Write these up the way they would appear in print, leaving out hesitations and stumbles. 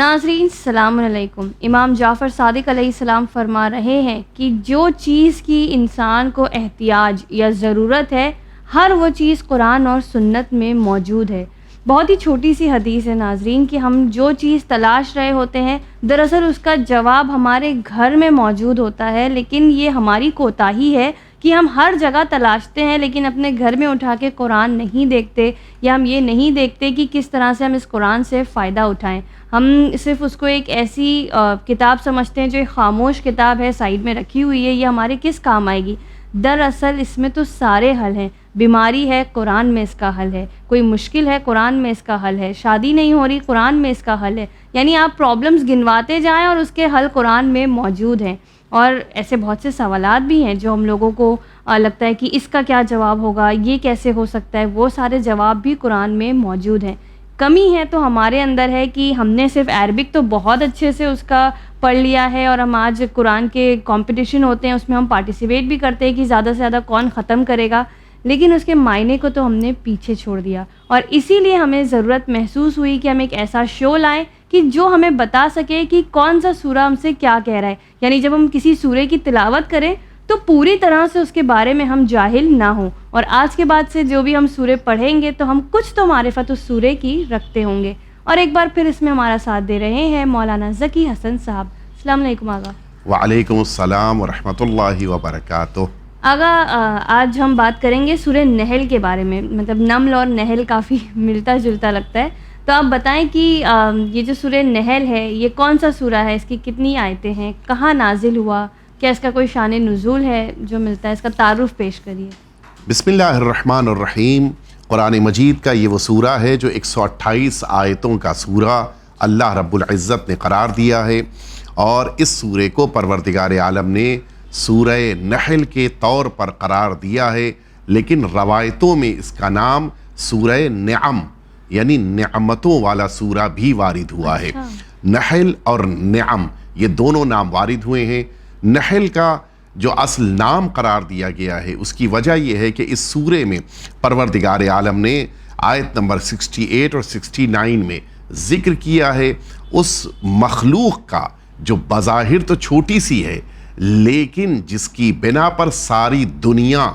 ناظرین السلام علیکم. امام جعفر صادق علیہ السلام فرما رہے ہیں کہ جو چیز کی انسان کو احتیاج یا ضرورت ہے ہر وہ چیز قرآن اور سنت میں موجود ہے. بہت ہی چھوٹی سی حدیث ہے ناظرین کہ ہم جو چیز تلاش رہے ہوتے ہیں دراصل اس کا جواب ہمارے گھر میں موجود ہوتا ہے، لیکن یہ ہماری کوتاہی ہے کہ ہم ہر جگہ تلاشتے ہیں لیکن اپنے گھر میں اٹھا کے قرآن نہیں دیکھتے، یا ہم یہ نہیں دیکھتے کہ کس طرح سے ہم اس قرآن سے فائدہ اٹھائیں. ہم صرف اس کو ایک ایسی کتاب سمجھتے ہیں جو ایک خاموش کتاب ہے، سائیڈ میں رکھی ہوئی ہے، یہ ہمارے کس کام آئے گی. دراصل اس میں تو سارے حل ہیں. بیماری ہے قرآن میں اس کا حل ہے، کوئی مشکل ہے قرآن میں اس کا حل ہے، شادی نہیں ہو رہی قرآن میں اس کا حل ہے. یعنی آپ پرابلمز گنواتے جائیں اور اس کے حل قرآن میں موجود ہیں. اور ایسے بہت سے سوالات بھی ہیں جو ہم لوگوں کو لگتا ہے کہ اس کا کیا جواب ہوگا، یہ کیسے ہو سکتا ہے، وہ سارے جواب بھی قرآن میں موجود ہیں. کمی ہے تو ہمارے اندر ہے کہ ہم نے صرف عربک تو بہت اچھے سے اس کا پڑھ لیا ہے، اور ہم آج قرآن کے کمپٹیشن ہوتے ہیں اس میں ہم پارٹیسپیٹ بھی کرتے ہیں کہ زیادہ سے زیادہ کون ختم کرے گا، لیکن اس کے معنی کو تو ہم نے پیچھے چھوڑ دیا. اور اسی لیے ہمیں ضرورت محسوس ہوئی کہ ہم ایک ایسا شو لائیں کہ جو ہمیں بتا سکے کہ کون سا سورہ ہم سے کیا کہہ رہا ہے. یعنی جب ہم کسی سورے کی تلاوت کریں تو پوری طرح سے اس کے بارے میں ہم جاہل نہ ہوں، اور آج کے بعد سے جو بھی ہم سورے پڑھیں گے تو ہم کچھ تو معرفت اس سورے کی رکھتے ہوں گے. اور ایک بار پھر اس میں ہمارا ساتھ دے رہے ہیں مولانا ذکی حسن صاحب. السلام علیکم آغا. وعلیکم السلام ورحمۃ اللہ وبرکاتہ. آغا آج ہم بات کریں گے سورہ نحل کے بارے میں. مطلب نمل اور نحل کافی ملتا جلتا لگتا ہے، تو آپ بتائیں کہ یہ جو سورہ نحل ہے یہ کون سا سورہ ہے، اس کی کتنی آیتیں ہیں، کہاں نازل ہوا، کیا اس کا کوئی شان نزول ہے جو ملتا ہے، اس کا تعارف پیش کریے. بسم اللہ الرحمن الرحیم. قرآن مجید کا یہ وہ سورہ ہے جو 128 آیتوں کا سورہ اللہ رب العزت نے قرار دیا ہے، اور اس سورے کو پروردگار عالم نے سورہ نحل کے طور پر قرار دیا ہے، لیکن روایتوں میں اس کا نام سورہ نعم یعنی نعمتوں والا سورہ بھی وارد ہوا ہے. نحل اور نعم یہ دونوں نام وارد ہوئے ہیں. نحل کا جو اصل نام قرار دیا گیا ہے اس کی وجہ یہ ہے کہ اس سورے میں پروردگار عالم نے آیت نمبر 68 اور 69 میں ذکر کیا ہے اس مخلوق کا جو بظاہر تو چھوٹی سی ہے لیکن جس کی بنا پر ساری دنیا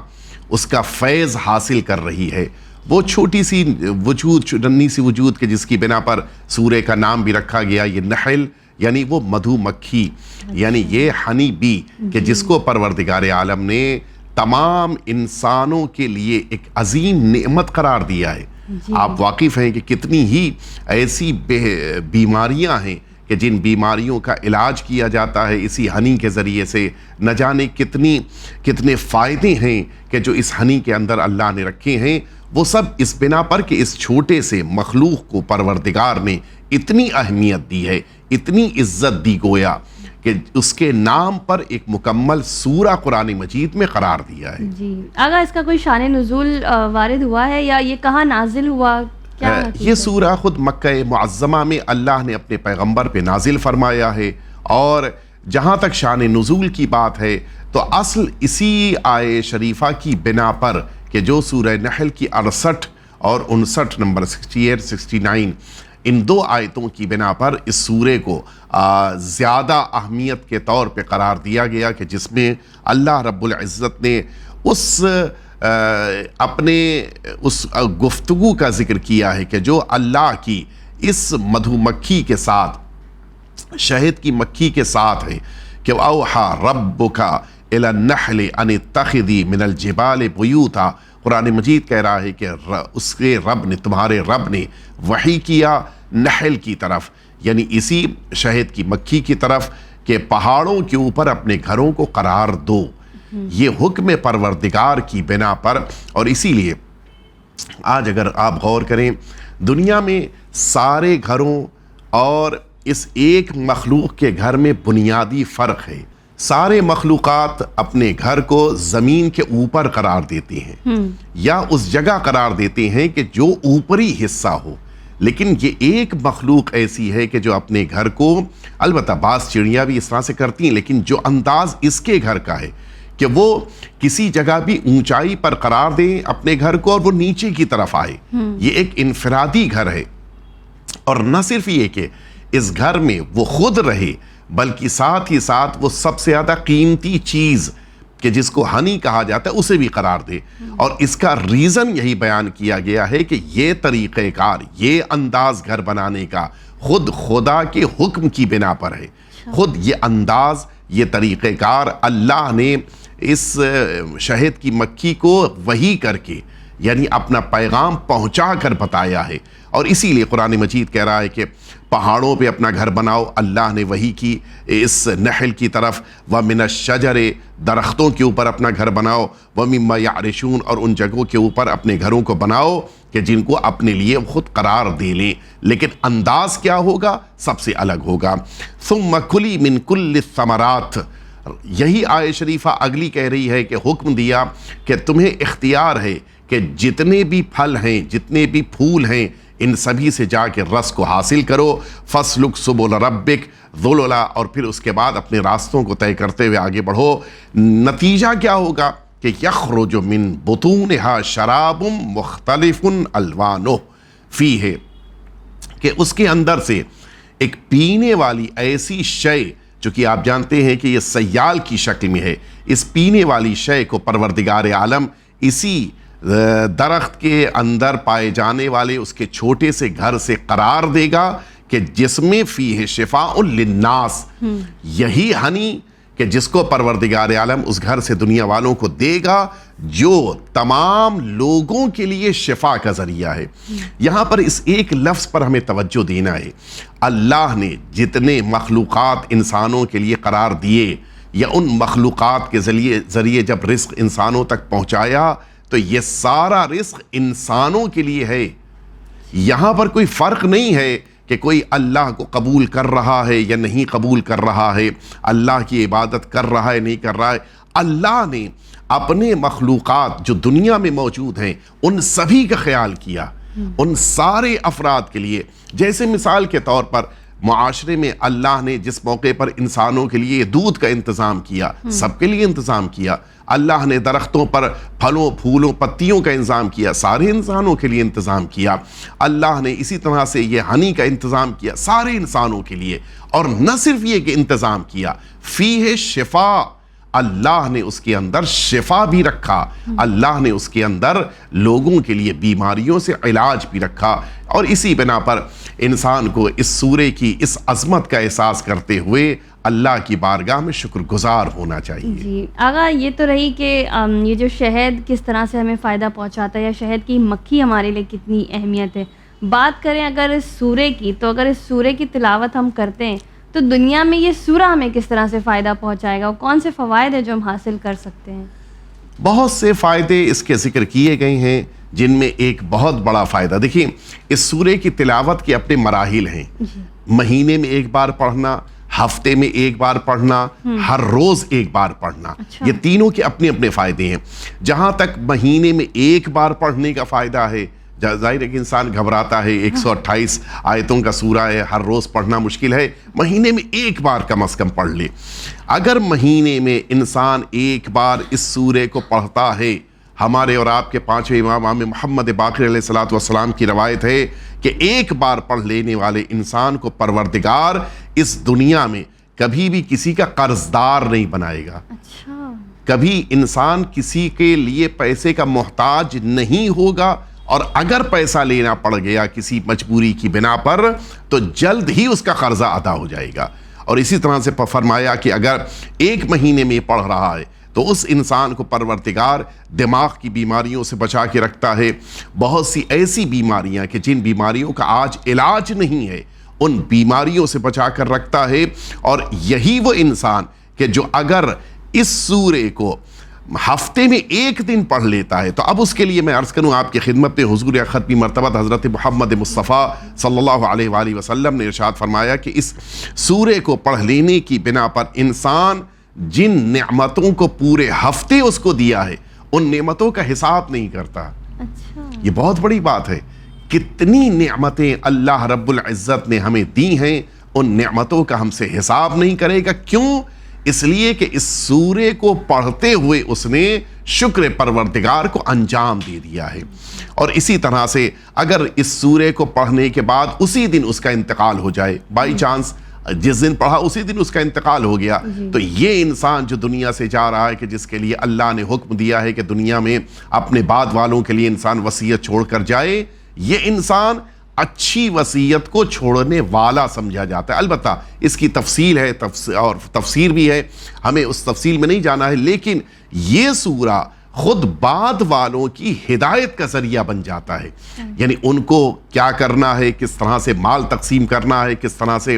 اس کا فیض حاصل کر رہی ہے. وہ چھوٹی سی وجود، ننھی سی وجود کے جس کی بنا پر سورے کا نام بھی رکھا گیا یہ نحل، یعنی وہ مدھو مکھی، یعنی یہ ہنی بی کہ جس کو پروردگار عالم نے تمام انسانوں کے لیے ایک عظیم نعمت قرار دیا ہے. آپ واقف ہیں کہ کتنی ہی ایسی بیماریاں ہیں کہ جن بیماریوں کا علاج کیا جاتا ہے اسی ہنی کے ذریعے سے. نہ جانے کتنے فائدے ہیں کہ جو اس ہنی کے اندر اللہ نے رکھے ہیں، وہ سب اس بنا پر کہ اس چھوٹے سے مخلوق کو پروردگار نے اتنی اہمیت دی ہے، اتنی عزت دی گویا کہ اس کے نام پر ایک مکمل سورہ قرآن مجید میں قرار دیا ہے. جی آغا، اس کا کوئی شان نزول وارد ہوا ہے یا یہ کہاں نازل ہوا؟ یہ سورہ خود مکہ معظمہ میں اللہ نے اپنے پیغمبر پہ نازل فرمایا ہے، اور جہاں تک شان نزول کی بات ہے تو اصل اسی آیے شریفہ کی بنا پر کہ جو سورہ نحل کی 68 اور 59 نمبر 68 69 ان دو آیتوں کی بنا پر اس سورے کو زیادہ اہمیت کے طور پہ قرار دیا گیا کہ جس میں اللہ رب العزت نے اپنے اس گفتگو کا ذکر کیا ہے کہ جو اللہ کی اس مدھو مکھی کے ساتھ، شہد کی مکھی کے ساتھ ہے کہ اوحا ربک الی النحل ان اتخذی من الجبال بیوتا. قرآن مجید کہہ رہا ہے کہ اس کے رب نے، تمہارے رب نے وحی کیا نحل کی طرف، یعنی اسی شہد کی مکھی کی طرف کہ پہاڑوں کے اوپر اپنے گھروں کو قرار دو. یہ حکم پروردگار کی بنا پر. اور اسی لیے آج اگر آپ غور کریں دنیا میں سارے گھروں اور اس ایک مخلوق کے گھر میں بنیادی فرق ہے. سارے مخلوقات اپنے گھر کو زمین کے اوپر قرار دیتے ہیں یا اس جگہ قرار دیتے ہیں کہ جو اوپری حصہ ہو، لیکن یہ ایک مخلوق ایسی ہے کہ جو اپنے گھر کو، البتہ بعض چڑیاں بھی اس طرح سے کرتی ہیں، لیکن جو انداز اس کے گھر کا ہے کہ وہ کسی جگہ بھی اونچائی پر قرار دیں اپنے گھر کو اور وہ نیچے کی طرف آئے. یہ ایک انفرادی گھر ہے. اور نہ صرف یہ کہ اس گھر میں وہ خود رہے بلکہ ساتھ ہی ساتھ وہ سب سے زیادہ قیمتی چیز کہ جس کو ہنی کہا جاتا ہے اسے بھی قرار دے. اور اس کا ریزن یہی بیان کیا گیا ہے کہ یہ طریقہ کار، یہ انداز گھر بنانے کا خود خدا کے حکم کی بنا پر ہے. خود یہ انداز، یہ طریقہ کار اللہ نے اس شہد کی مکھی کو وحی کر کے یعنی اپنا پیغام پہنچا کر بتایا ہے. اور اسی لیے قرآن مجید کہہ رہا ہے کہ پہاڑوں پہ اپنا گھر بناؤ. اللہ نے وحی کی اس نحل کی طرف، وَمِنَ الشَّجَرِ، درختوں کے اوپر اپنا گھر بناؤ، وَمِمَّا يَعْرِشُونَ، اور ان جگہوں کے اوپر اپنے گھروں کو بناؤ کہ جن کو اپنے لیے خود قرار دے لیں. لیکن انداز کیا ہوگا؟ سب سے الگ ہوگا. ثُمَّ كُلِي مِن كُلِّ الثَّمَرَاتِ، یہی آیت شریفہ اگلی کہہ رہی ہے کہ حکم دیا کہ تمہیں اختیار ہے کہ جتنے بھی پھل ہیں، جتنے بھی پھول ہیں، ان سبھی سے جا کے رس کو حاصل کرو. فَاسْلُكْ سُبُلَ رَبِّكَ ذُلُلًا، اور پھر اس کے بعد اپنے راستوں کو طے کرتے ہوئے آگے بڑھو. نتیجہ کیا ہوگا کہ يَخْرُجُ مِن بُطُونِهَا شَرَابٌ مُخْتَلِفٌ أَلْوَانُهُ فِيهِ، کہ اس کے اندر سے ایک پینے والی ایسی شے جو کہ آپ جانتے ہیں کہ یہ سیال کی شکل میں ہے، اس پینے والی شے کو پروردگار عالم اسی درخت کے اندر پائے جانے والے اس کے چھوٹے سے گھر سے قرار دے گا کہ جس میں فیہ شفاء للناس. یہی ہنی کہ جس کو پروردگار عالم اس گھر سے دنیا والوں کو دے گا جو تمام لوگوں کے لیے شفا کا ذریعہ ہے. یہاں پر اس ایک لفظ پر ہمیں توجہ دینا ہے. اللہ نے جتنے مخلوقات انسانوں کے لیے قرار دیے یا ان مخلوقات کے ذریعے جب رزق انسانوں تک پہنچایا تو یہ سارا رزق انسانوں کے لیے ہے. یہاں پر کوئی فرق نہیں ہے کہ کوئی اللہ کو قبول کر رہا ہے یا نہیں قبول کر رہا ہے، اللہ کی عبادت کر رہا ہے نہیں کر رہا ہے. اللہ نے اپنے مخلوقات جو دنیا میں موجود ہیں ان سبھی کا خیال کیا، ان سارے افراد کے لیے. جیسے مثال کے طور پر معاشرے میں اللہ نے جس موقع پر انسانوں کے لیے دودھ کا انتظام کیا، سب کے لیے انتظام کیا. اللہ نے درختوں پر پھلوں پھولوں پتیوں کا انتظام کیا، سارے انسانوں کے لیے انتظام کیا. اللہ نے اسی طرح سے یہ ہنی کا انتظام کیا سارے انسانوں کے لیے. اور نہ صرف یہ کہ انتظام کیا، فیہ شفا، اللہ نے اس کے اندر شفا بھی رکھا، اللہ نے اس کے اندر لوگوں کے لیے بیماریوں سے علاج بھی رکھا. اور اسی بنا پر انسان کو اس سورے کی اس عظمت کا احساس کرتے ہوئے اللہ کی بارگاہ میں شکر گزار ہونا چاہیے. جی آغا، یہ تو رہی کہ یہ جو شہد کس طرح سے ہمیں فائدہ پہنچاتا ہے یا شہد کی مکھی ہمارے لیے کتنی اہمیت ہے. بات کریں اگر اس سورے کی، تو اگر اس سورے کی تلاوت ہم کرتے ہیں تو دنیا میں یہ سورہ ہمیں کس طرح سے فائدہ پہنچائے گا، اور کون سے فوائد ہیں جو ہم حاصل کر سکتے ہیں؟ بہت سے فائدے اس کے ذکر کیے گئے ہیں، جن میں ایک بہت بڑا فائدہ، دیکھیں اس سورے کی تلاوت کے اپنے مراحل ہیں. مہینے میں ایک بار پڑھنا، ہفتے میں ایک بار پڑھنا، ہر روز ایک بار پڑھنا، یہ تینوں کے اپنے اپنے فائدے ہیں. جہاں تک مہینے میں ایک بار پڑھنے کا فائدہ ہے، ظاہر ہے کہ انسان گھبراتا ہے، 128 آیتوں کا سورہ ہے، ہر روز پڑھنا مشکل ہے، مہینے میں ایک بار کم از کم پڑھ لے. اگر مہینے میں انسان ایک بار اس سورے کو پڑھتا ہے، ہمارے اور آپ کے پانچویں امام محمد باقر علیہ الصلوۃ والسلام کی روایت ہے کہ ایک بار پڑھ لینے والے انسان کو پروردگار اس دنیا میں کبھی بھی کسی کا قرض دار نہیں بنائے گا. کبھی انسان کسی کے لیے پیسے کا محتاج نہیں ہوگا، اور اگر پیسہ لینا پڑ گیا کسی مجبوری کی بنا پر تو جلد ہی اس کا قرضہ ادا ہو جائے گا. اور اسی طرح سے فرمایا کہ اگر ایک مہینے میں پڑھ رہا ہے تو اس انسان کو پروردگار دماغ کی بیماریوں سے بچا کے رکھتا ہے. بہت سی ایسی بیماریاں کہ جن بیماریوں کا آج علاج نہیں ہے، ان بیماریوں سے بچا کر رکھتا ہے. اور یہی وہ انسان کہ جو اگر اس سورے کو ہفتے میں ایک دن پڑھ لیتا ہے، تو اب اس کے لیے میں عرض کروں آپ کی خدمت میں، حضور ختمی مرتبہ حضرت محمد مصطفیٰ صلی اللہ علیہ وآلہ وسلم نے ارشاد فرمایا کہ اس سورے کو پڑھ لینے کی بنا پر انسان جن نعمتوں کو پورے ہفتے اس کو دیا ہے ان نعمتوں کا حساب نہیں کرتا. یہ بہت بڑی بات ہے. کتنی نعمتیں اللہ رب العزت نے ہمیں دی ہیں، ان نعمتوں کا ہم سے حساب نہیں کرے گا. کیوں؟ اس لیے کہ اس سورے کو پڑھتے ہوئے اس نے شکر پروردگار کو انجام دے دیا ہے۔ اور اسی طرح سے اگر اس سورے کو پڑھنے کے بعد اسی دن اس کا انتقال ہو جائے، بائی چانس جس دن پڑھا اسی دن اس کا انتقال ہو گیا، تو یہ انسان جو دنیا سے جا رہا ہے کہ جس کے لیے اللہ نے حکم دیا ہے کہ دنیا میں اپنے بعد والوں کے لیے انسان وصیت چھوڑ کر جائے، یہ انسان اچھی وصیت کو چھوڑنے والا سمجھا جاتا ہے۔ البتہ اس کی تفصیل ہے اور تفسیر بھی ہے، ہمیں اس تفصیل میں نہیں جانا ہے، لیکن یہ سورہ خود بعد والوں کی ہدایت کا ذریعہ بن جاتا ہے، یعنی ان کو کیا کرنا ہے، کس طرح سے مال تقسیم کرنا ہے، کس طرح سے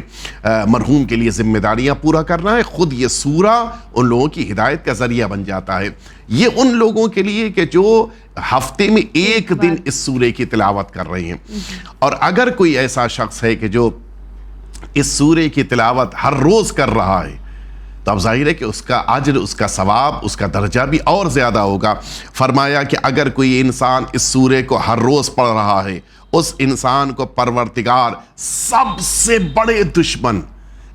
مرحوم کے لیے ذمہ داریاں پورا کرنا ہے، خود یہ سورہ ان لوگوں کی ہدایت کا ذریعہ بن جاتا ہے۔ یہ ان لوگوں کے لیے کہ جو ہفتے میں ایک دن اس سورے کی تلاوت کر رہے ہیں، اور اگر کوئی ایسا شخص ہے کہ جو اس سورے کی تلاوت ہر روز کر رہا ہے تو اب ظاہر ہے کہ اس کا اجر، اس کا ثواب، اس کا درجہ بھی اور زیادہ ہوگا۔ فرمایا کہ اگر کوئی انسان اس سورے کو ہر روز پڑھ رہا ہے، اس انسان کو پروردگار سب سے بڑے دشمن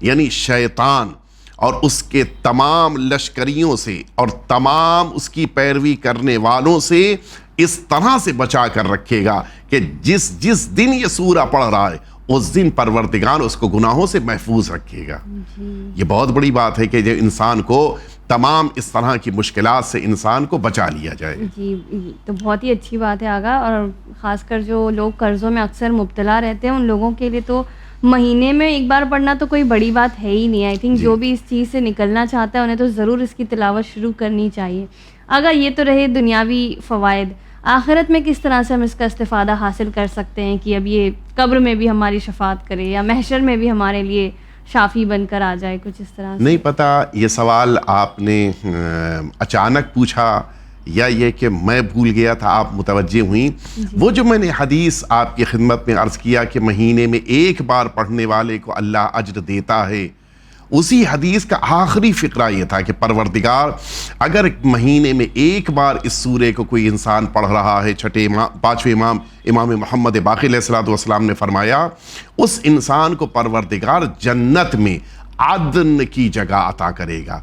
یعنی شیطان اور اس کے تمام لشکریوں سے اور تمام اس کی پیروی کرنے والوں سے اس طرح سے بچا کر رکھے گا کہ جس دن یہ سورہ پڑھ رہا ہے اس دن پروردگار اس کو گناہوں سے محفوظ رکھے گا۔ یہ بہت بڑی بات ہے کہ جو انسان کو تمام اس طرح کی مشکلات سے انسان کو بچا لیا جائے۔ جی تو بہت ہی اچھی بات ہے آغا، اور خاص کر جو لوگ قرضوں میں اکثر مبتلا رہتے ہیں ان لوگوں کے لیے تو مہینے میں ایک بار پڑھنا تو کوئی بڑی بات ہے ہی نہیں۔ آئی تھنک جو بھی اس چیز سے نکلنا چاہتا ہے انہیں تو ضرور اس کی تلاوت شروع کرنی چاہیے۔ آغا یہ تو رہے دنیاوی فوائد، آخرت میں کس طرح سے ہم اس کا استفادہ حاصل کر سکتے ہیں کہ اب یہ قبر میں بھی ہماری شفاعت کرے یا محشر میں بھی ہمارے لیے شافی بن کر آ جائے، کچھ اس طرح سے؟ نہیں پتہ، یہ سوال آپ نے اچانک پوچھا یا یہ کہ میں بھول گیا تھا، آپ متوجہ ہوئیں؟ وہ جو میں نے حدیث آپ کی خدمت میں عرض کیا کہ مہینے میں ایک بار پڑھنے والے کو اللہ اجر دیتا ہے، اسی حدیث کا آخری فقرہ یہ تھا کہ پروردگار اگر مہینے میں ایک بار اس سورے کو کوئی انسان پڑھ رہا ہے، پانچویں امام محمد باقر علیہ الصلوۃ والسلام نے فرمایا اس انسان کو پروردگار جنت میں عدن کی جگہ عطا کرے گا۔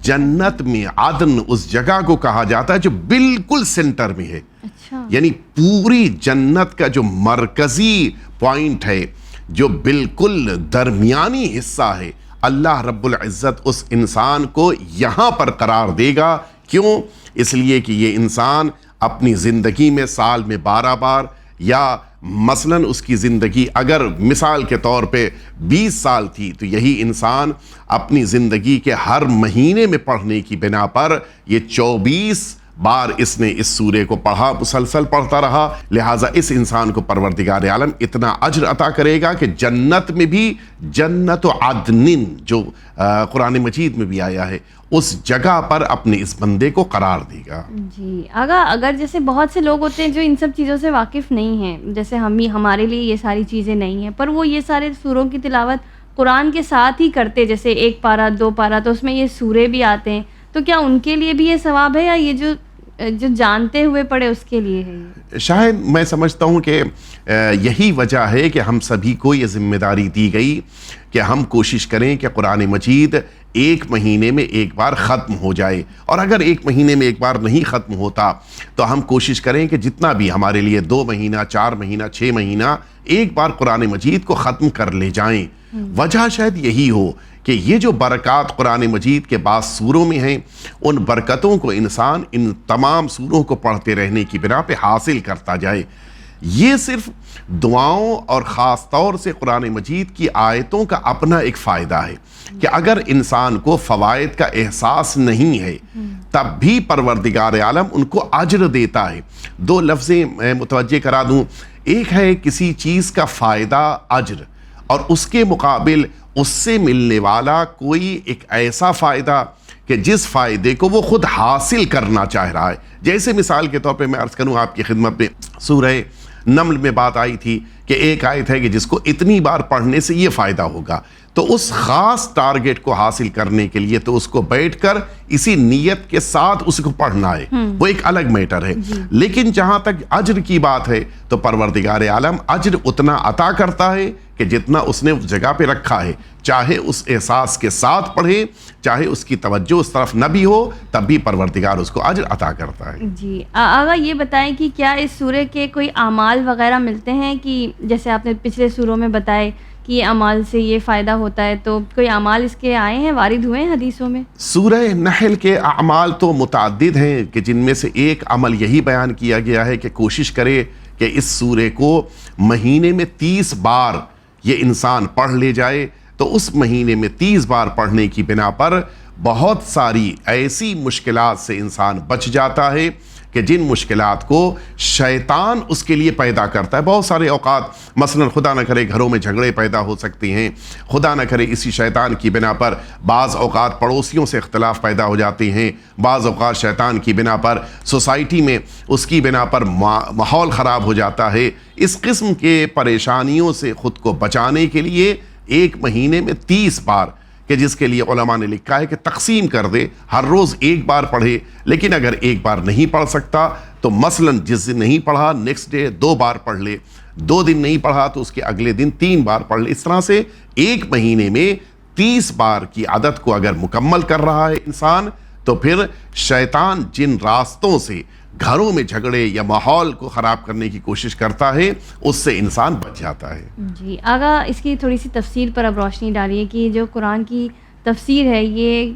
جنت میں عدن اس جگہ کو کہا جاتا ہے جو بالکل سینٹر میں ہے، یعنی پوری جنت کا جو مرکزی پوائنٹ ہے، جو بالکل درمیانی حصہ ہے، اللہ رب العزت اس انسان کو یہاں پر قرار دے گا۔ کیوں؟ اس لیے کہ یہ انسان اپنی زندگی میں سال میں 12 بار، یا مثلاً اس کی زندگی اگر مثال کے طور پہ 20 سال تھی تو یہی انسان اپنی زندگی کے ہر مہینے میں پڑھنے کی بنا پر یہ 24 بار اس نے اس سورے کو پڑھا، مسلسل پڑھتا رہا، لہٰذا اس انسان کو پروردگار عالم اتنا اجر عطا کرے گا کہ جنت میں بھی جنت و عدن جو قرآن مجید میں بھی آیا ہے اس جگہ پر اپنے اس بندے کو قرار دے گا۔ جی آغا، اگر جیسے بہت سے لوگ ہوتے ہیں جو ان سب چیزوں سے واقف نہیں ہیں، جیسے ہمارے لیے یہ ساری چیزیں نہیں ہیں، پر وہ یہ سارے سوروں کی تلاوت قرآن کے ساتھ ہی کرتے، جیسے 1 پارہ 2 پارہ تو اس میں یہ سورے بھی آتے ہیں، تو کیا ان کے لیے بھی یہ ثواب ہے یا یہ جو جانتے ہوئے پڑھے اس کے لیے ہے؟ شاید میں سمجھتا ہوں کہ یہی وجہ ہے کہ ہم سبھی کو یہ ذمہ داری دی گئی کہ ہم کوشش کریں کہ قرآن مجید ایک مہینے میں ایک بار ختم ہو جائے، اور اگر ایک مہینے میں ایک بار نہیں ختم ہوتا تو ہم کوشش کریں کہ جتنا بھی ہمارے لیے 2 مہینہ 4 مہینہ 6 مہینہ ایک بار قرآن مجید کو ختم کر لے جائیں۔ وجہ شاید یہی ہو کہ یہ جو برکات قرآن مجید کے بعض سوروں میں ہیں، ان برکتوں کو انسان ان تمام سوروں کو پڑھتے رہنے کی بنا پہ حاصل کرتا جائے۔ یہ صرف دعاؤں اور خاص طور سے قرآن مجید کی آیتوں کا اپنا ایک فائدہ ہے کہ اگر انسان کو فوائد کا احساس نہیں ہے تب بھی پروردگار عالم ان کو اجر دیتا ہے۔ 2 لفظیں میں متوجہ کرا دوں، ایک ہے کسی چیز کا فائدہ اجر، اور اس کے مقابل اس سے ملنے والا کوئی ایک ایسا فائدہ کہ جس فائدے کو وہ خود حاصل کرنا چاہ رہا ہے۔ جیسے مثال کے طور پہ میں عرض کروں آپ کی خدمت میں، سورہ نمل میں بات آئی تھی کہ ایک آیت ہے کہ جس کو اتنی بار پڑھنے سے یہ فائدہ ہوگا، تو اس خاص ٹارگٹ کو حاصل کرنے کے لیے تو اس کو بیٹھ کر اسی نیت کے ساتھ اس کو پڑھنا ہے، وہ ایک الگ میٹر ہے۔ لیکن جہاں تک اجر کی بات ہے تو پروردگار عالم اجر اتنا عطا کرتا ہے کہ جتنا اس نے اس جگہ پہ رکھا ہے، چاہے اس احساس کے ساتھ پڑھے، چاہے اس کی توجہ اس طرف نہ بھی ہو، تب بھی پروردگار اس کو اجر عطا کرتا ہے۔ جی آغا یہ بتائیں کہ کیا اس سورے کے کوئی اعمال وغیرہ ملتے ہیں، کہ جیسے آپ نے پچھلے سوروں میں بتائے کہ یہ اعمال سے یہ فائدہ ہوتا ہے، تو کوئی اعمال اس کے آئے ہیں، وارد ہوئے ہیں حدیثوں میں؟ سورہ نحل کے اعمال تو متعدد ہیں کہ جن میں سے ایک عمل یہی بیان کیا گیا ہے کہ کوشش کرے کہ اس سورے کو مہینے میں 30 بار یہ انسان پڑھ لے جائے، تو اس مہینے میں 30 بار پڑھنے کی بنا پر بہت ساری ایسی مشکلات سے انسان بچ جاتا ہے کہ جن مشکلات کو شیطان اس کے لیے پیدا کرتا ہے۔ بہت سارے اوقات مثلا خدا نہ کرے گھروں میں جھگڑے پیدا ہو سکتے ہیں، خدا نہ کرے اسی شیطان کی بنا پر بعض اوقات پڑوسیوں سے اختلاف پیدا ہو جاتے ہیں، بعض اوقات شیطان کی بنا پر سوسائٹی میں اس کی بنا پر ماحول خراب ہو جاتا ہے۔ اس قسم کے پریشانیوں سے خود کو بچانے کے لیے ایک مہینے میں 30 بار، کہ جس کے لیے علماء نے لکھا ہے کہ تقسیم کر دے، ہر روز ایک بار پڑھے، لیکن اگر ایک بار نہیں پڑھ سکتا تو مثلا جس دن نہیں پڑھا نیکسٹ ڈے 2 بار پڑھ لے، 2 دن نہیں پڑھا تو اس کے اگلے دن 3 بار پڑھ لے۔ اس طرح سے ایک مہینے میں 30 بار کی عادت کو اگر مکمل کر رہا ہے انسان، تو پھر شیطان جن راستوں سے گھروں میں جھگڑے یا ماحول کو خراب کرنے کی کوشش کرتا ہے اس سے انسان بچ جاتا ہے۔ جی آغا اس کی تھوڑی سی تفسیر پر اب روشنی ڈالیے کہ جو قرآن کی تفسیر ہے یہ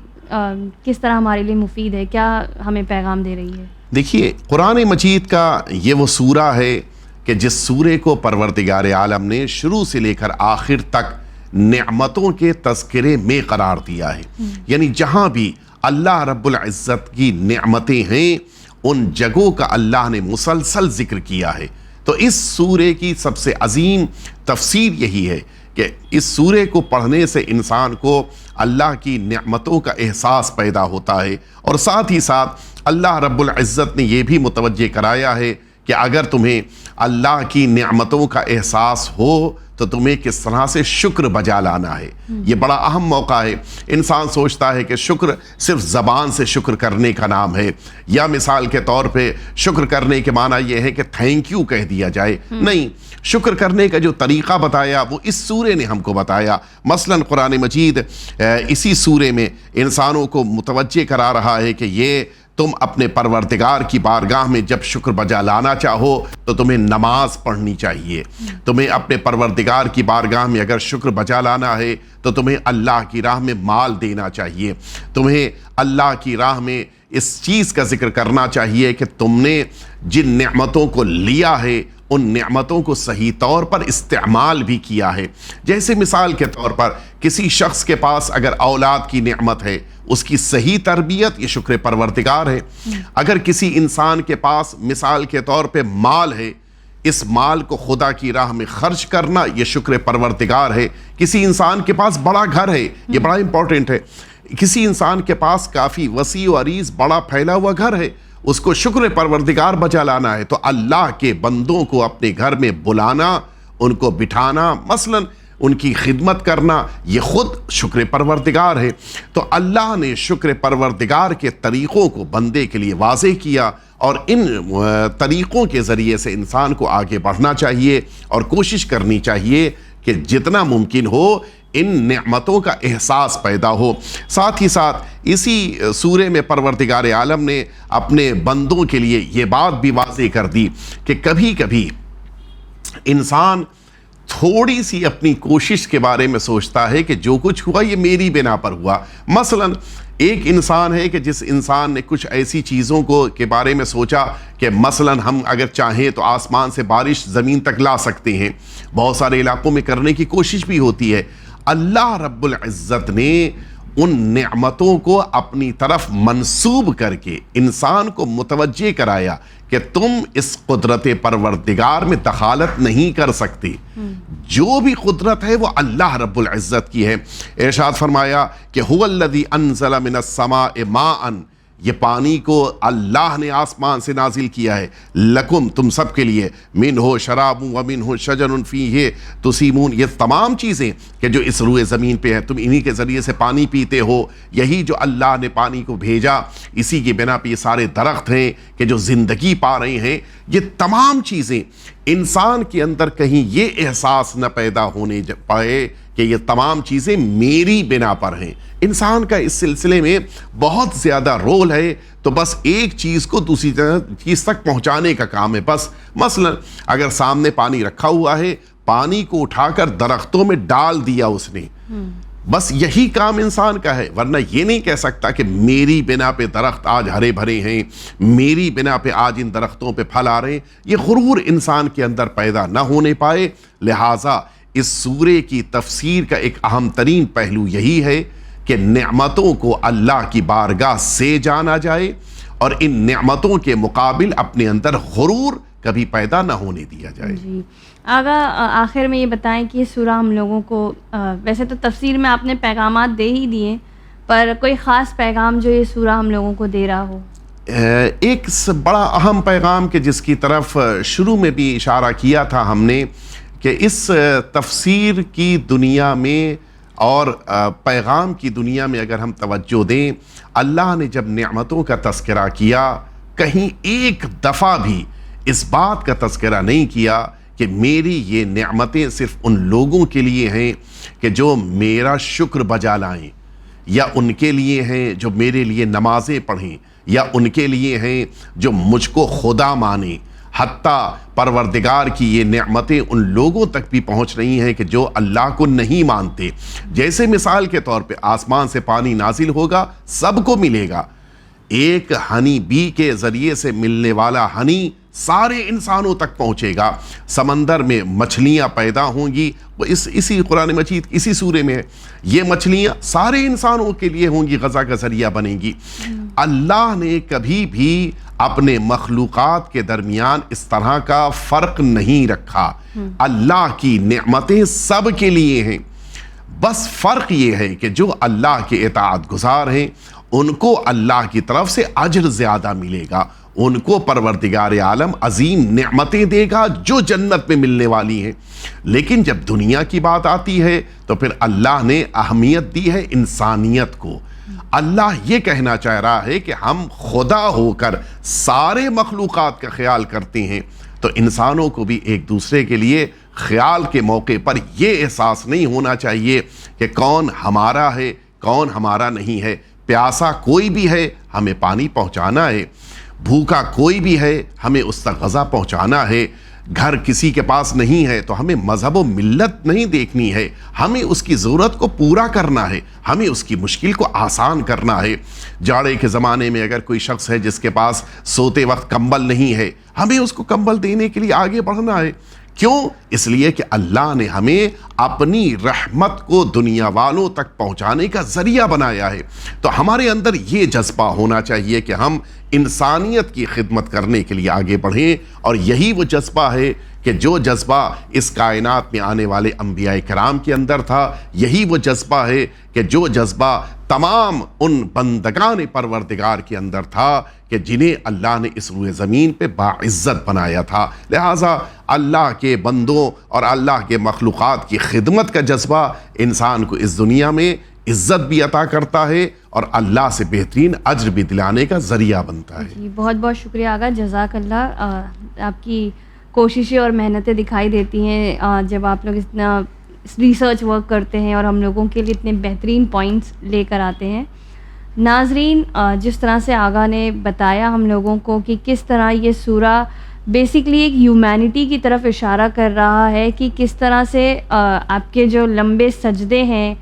کس طرح ہمارے لیے مفید ہے، کیا ہمیں پیغام دے رہی ہے؟ دیکھیے قرآن مجید کا یہ وہ سورہ ہے کہ جس سورے کو پروردگار عالم نے شروع سے لے کر آخر تک نعمتوں کے تذکرے میں قرار دیا ہے، یعنی جہاں بھی اللہ رب العزت کی نعمتیں ہیں ان جگہوں کا اللہ نے مسلسل ذکر کیا ہے۔ تو اس سورے کی سب سے عظیم تفسیر یہی ہے کہ اس سورے کو پڑھنے سے انسان کو اللہ کی نعمتوں کا احساس پیدا ہوتا ہے، اور ساتھ ہی ساتھ اللہ رب العزت نے یہ بھی متوجہ کرایا ہے کہ اگر تمہیں اللہ کی نعمتوں کا احساس ہو تو تمہیں کس طرح سے شکر بجا لانا ہے۔ یہ بڑا اہم موقع ہے۔ انسان سوچتا ہے کہ شکر صرف زبان سے شکر کرنے کا نام ہے، یا مثال کے طور پہ شکر کرنے کے معنی یہ ہے کہ تھینک یو کہہ دیا جائے، نہیں، شکر کرنے کا جو طریقہ بتایا وہ اس سورے نے ہم کو بتایا۔ مثلا قرآن مجید اسی سورے میں انسانوں کو متوجہ کرا رہا ہے کہ یہ تم اپنے پروردگار کی بارگاہ میں جب شکر بجا لانا چاہو تو تمہیں نماز پڑھنی چاہیے، تمہیں اپنے پروردگار کی بارگاہ میں اگر شکر بجا لانا ہے تو تمہیں اللہ کی راہ میں مال دینا چاہیے، تمہیں اللہ کی راہ میں اس چیز کا ذکر کرنا چاہیے کہ تم نے جن نعمتوں کو لیا ہے ان نعمتوں کو صحیح طور پر استعمال بھی کیا ہے۔ جیسے مثال کے طور پر کسی شخص کے پاس اگر اولاد کی نعمت ہے، اس کی صحیح تربیت یہ شکر پروردگار ہے۔ اگر کسی انسان کے پاس مثال کے طور پہ مال ہے، اس مال کو خدا کی راہ میں خرچ کرنا یہ شکر پروردگار ہے۔ کسی انسان کے پاس بڑا گھر ہے، یہ بڑا امپورٹنٹ ہے، کسی انسان کے پاس کافی وسیع و عریض بڑا پھیلا ہوا گھر ہے، اس کو شکر پروردگار بجا لانا ہے، تو اللہ کے بندوں کو اپنے گھر میں بلانا، ان کو بٹھانا، مثلا ان کی خدمت کرنا، یہ خود شکر پروردگار ہے۔ تو اللہ نے شکر پروردگار کے طریقوں کو بندے کے لیے واضح کیا، اور ان طریقوں کے ذریعے سے انسان کو آگے بڑھنا چاہیے اور کوشش کرنی چاہیے کہ جتنا ممکن ہو ان نعمتوں کا احساس پیدا ہو۔ ساتھ ہی ساتھ اسی سورے میں پروردگار عالم نے اپنے بندوں کے لیے یہ بات بھی واضح کر دی کہ کبھی کبھی انسان تھوڑی سی اپنی کوشش کے بارے میں سوچتا ہے کہ جو کچھ ہوا یہ میری بنا پر ہوا۔ مثلا ایک انسان ہے کہ جس انسان نے کچھ ایسی چیزوں کے بارے میں سوچا کہ مثلا ہم اگر چاہیں تو آسمان سے بارش زمین تک لا سکتے ہیں، بہت سارے علاقوں میں کرنے کی کوشش بھی ہوتی ہے۔ اللہ رب العزت نے ان نعمتوں کو اپنی طرف منسوب کر کے انسان کو متوجہ کرایا کہ تم اس قدرت پروردگار میں دخالت نہیں کر سکتے، جو بھی قدرت ہے وہ اللہ رب العزت کی ہے۔ ارشاد فرمایا کہ هو الذی انزل من السماء ماء، یہ پانی کو اللہ نے آسمان سے نازل کیا ہے، لکم تم سب کے لیے، منہ شراب ومنہ شجر فیہ تسیمون، یہ تمام چیزیں کہ جو اس روئے زمین پہ ہیں تم انہی کے ذریعے سے پانی پیتے ہو، یہی جو اللہ نے پانی کو بھیجا اسی کی بنا پہ یہ سارے درخت ہیں کہ جو زندگی پا رہے ہیں۔ یہ تمام چیزیں انسان کے اندر کہیں یہ احساس نہ پیدا ہونے پائے کہ یہ تمام چیزیں میری بنا پر ہیں۔ انسان کا اس سلسلے میں بہت زیادہ رول ہے، تو بس ایک چیز کو دوسری چیز تک پہنچانے کا کام ہے۔ بس مثلا اگر سامنے پانی رکھا ہوا ہے، پانی کو اٹھا کر درختوں میں ڈال دیا اس نے، بس یہی کام انسان کا ہے۔ ورنہ یہ نہیں کہہ سکتا کہ میری بنا پہ درخت آج ہرے بھرے ہیں، میری بنا پہ آج ان درختوں پہ پھل آ رہے ہیں۔ یہ غرور انسان کے اندر پیدا نہ ہونے پائے۔ لہٰذا اس سورے کی تفسیر کا ایک اہم ترین پہلو یہی ہے کہ نعمتوں کو اللہ کی بارگاہ سے جانا جائے اور ان نعمتوں کے مقابل اپنے اندر غرور کبھی پیدا نہ ہونے دیا جائے۔ جی آگا آخر میں یہ بتائیں کہ یہ سورہ ہم لوگوں کو ویسے تو تفسیر میں آپ نے پیغامات دے ہی دیے، پر کوئی خاص پیغام جو یہ سورہ ہم لوگوں کو دے رہا ہو؟ ایک بڑا اہم پیغام کہ جس کی طرف شروع میں بھی اشارہ کیا تھا ہم نے، کہ اس تفسیر کی دنیا میں اور پیغام کی دنیا میں اگر ہم توجہ دیں، اللہ نے جب نعمتوں کا تذکرہ کیا، کہیں ایک دفعہ بھی اس بات کا تذکرہ نہیں کیا کہ میری یہ نعمتیں صرف ان لوگوں کے لیے ہیں کہ جو میرا شکر بجا لائیں، یا ان کے لیے ہیں جو میرے لیے نمازیں پڑھیں، یا ان کے لیے ہیں جو مجھ کو خدا مانیں۔ حتیٰ پروردگار کی یہ نعمتیں ان لوگوں تک بھی پہنچ رہی ہیں کہ جو اللہ کو نہیں مانتے۔ جیسے مثال کے طور پہ آسمان سے پانی نازل ہوگا، سب کو ملے گا۔ ایک ہنی بی کے ذریعے سے ملنے والا ہنی سارے انسانوں تک پہنچے گا۔ سمندر میں مچھلیاں پیدا ہوں گی، وہ اسی قرآن مجید اسی سورے میں ہے، یہ مچھلیاں سارے انسانوں کے لیے ہوں گی، غذا کا ذریعہ بنیں گی۔ اللہ نے کبھی بھی اپنے مخلوقات کے درمیان اس طرح کا فرق نہیں رکھا۔ اللہ کی نعمتیں سب کے لیے ہیں، بس فرق یہ ہے کہ جو اللہ کے اطاعت گزار ہیں ان کو اللہ کی طرف سے اجر زیادہ ملے گا، ان کو پروردگار عالم عظیم نعمتیں دے گا جو جنت میں ملنے والی ہیں۔ لیکن جب دنیا کی بات آتی ہے تو پھر اللہ نے اہمیت دی ہے انسانیت کو۔ اللہ یہ کہنا چاہ رہا ہے کہ ہم خدا ہو کر سارے مخلوقات کا خیال کرتے ہیں، تو انسانوں کو بھی ایک دوسرے کے لیے خیال کے موقع پر یہ احساس نہیں ہونا چاہیے کہ کون ہمارا ہے کون ہمارا نہیں ہے۔ پیاسا کوئی بھی ہے ہمیں پانی پہنچانا ہے، بھوکا کوئی بھی ہے ہمیں اس تک غذا پہنچانا ہے۔ گھر کسی کے پاس نہیں ہے تو ہمیں مذہب و ملت نہیں دیکھنی ہے، ہمیں اس کی ضرورت کو پورا کرنا ہے، ہمیں اس کی مشکل کو آسان کرنا ہے۔ جاڑے کے زمانے میں اگر کوئی شخص ہے جس کے پاس سوتے وقت کمبل نہیں ہے، ہمیں اس کو کمبل دینے کے لیے آگے بڑھنا ہے۔ کیوں؟ اس لیے کہ اللہ نے ہمیں اپنی رحمت کو دنیا والوں تک پہنچانے کا ذریعہ بنایا ہے۔ تو ہمارے اندر یہ جذبہ ہونا چاہیے کہ ہم انسانیت کی خدمت کرنے کے لیے آگے بڑھیں، اور یہی وہ جذبہ ہے کہ جو جذبہ اس کائنات میں آنے والے انبیاء کرام کے اندر تھا، یہی وہ جذبہ ہے کہ جو جذبہ تمام ان بندگان پروردگار کے اندر تھا کہ جنہیں اللہ نے اس روئے زمین پہ باعزت بنایا تھا۔ لہٰذا اللہ کے بندوں اور اللہ کے مخلوقات کی خدمت کا جذبہ انسان کو اس دنیا میں عزت بھی عطا کرتا ہے اور اللہ سے بہترین اجر بھی دلانے کا ذریعہ بنتا ہے۔ جی بہت بہت شکریہ آغا، جزاک اللہ۔ آپ کی کوششیں اور محنتیں دکھائی دیتی ہیں جب آپ لوگ اتنا ریسرچ ورک کرتے ہیں اور ہم لوگوں کے لیے اتنے بہترین پوائنٹس لے کر آتے ہیں۔ ناظرین، جس طرح سے آغا نے بتایا ہم لوگوں کو کہ کس طرح یہ سورہ بیسکلی ایک ہیومینٹی کی طرف اشارہ کر رہا ہے کہ کس طرح سے آپ کے جو لمبے سجدے ہیں،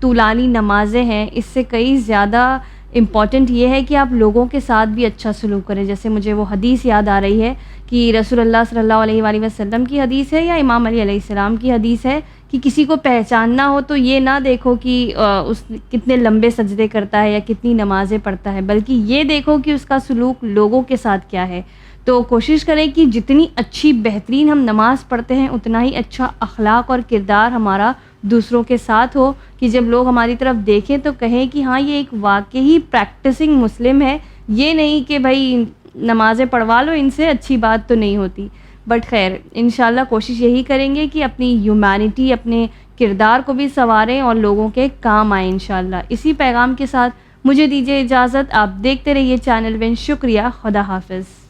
طولانی نمازیں ہیں، اس سے کئی زیادہ امپورٹنٹ یہ ہے کہ آپ لوگوں کے ساتھ بھی اچھا سلوک کریں۔ جیسے مجھے وہ حدیث یاد آ رہی ہے کہ رسول اللہ صلی اللہ علیہ وآلہ وسلم کی حدیث ہے یا امام علی علیہ السلام کی حدیث ہے کہ کسی کو پہچاننا ہو تو یہ نہ دیکھو کہ اس کتنے لمبے سجدے کرتا ہے یا کتنی نمازیں پڑھتا ہے، بلکہ یہ دیکھو کہ اس کا سلوک لوگوں کے ساتھ کیا ہے۔ تو کوشش کریں کہ جتنی اچھی بہترین ہم نماز پڑھتے ہیں اتنا ہی اچھا اخلاق اور کردار ہمارا دوسروں کے ساتھ ہو کہ جب لوگ ہماری طرف دیکھیں تو کہیں کہ ہاں یہ ایک واقعی پریکٹسنگ مسلم ہے، یہ نہیں کہ بھائی نمازیں پڑھوا لو ان سے، اچھی بات تو نہیں ہوتی۔ بٹ خیر انشاءاللہ کوشش یہی کریں گے کہ اپنی ہیومینٹی، اپنے کردار کو بھی سنواریں اور لوگوں کے کام آئیں انشاءاللہ۔ اسی پیغام کے ساتھ مجھے دیجیے اجازت، آپ دیکھتے رہیے چینل ون۔ شکریہ، خدا حافظ۔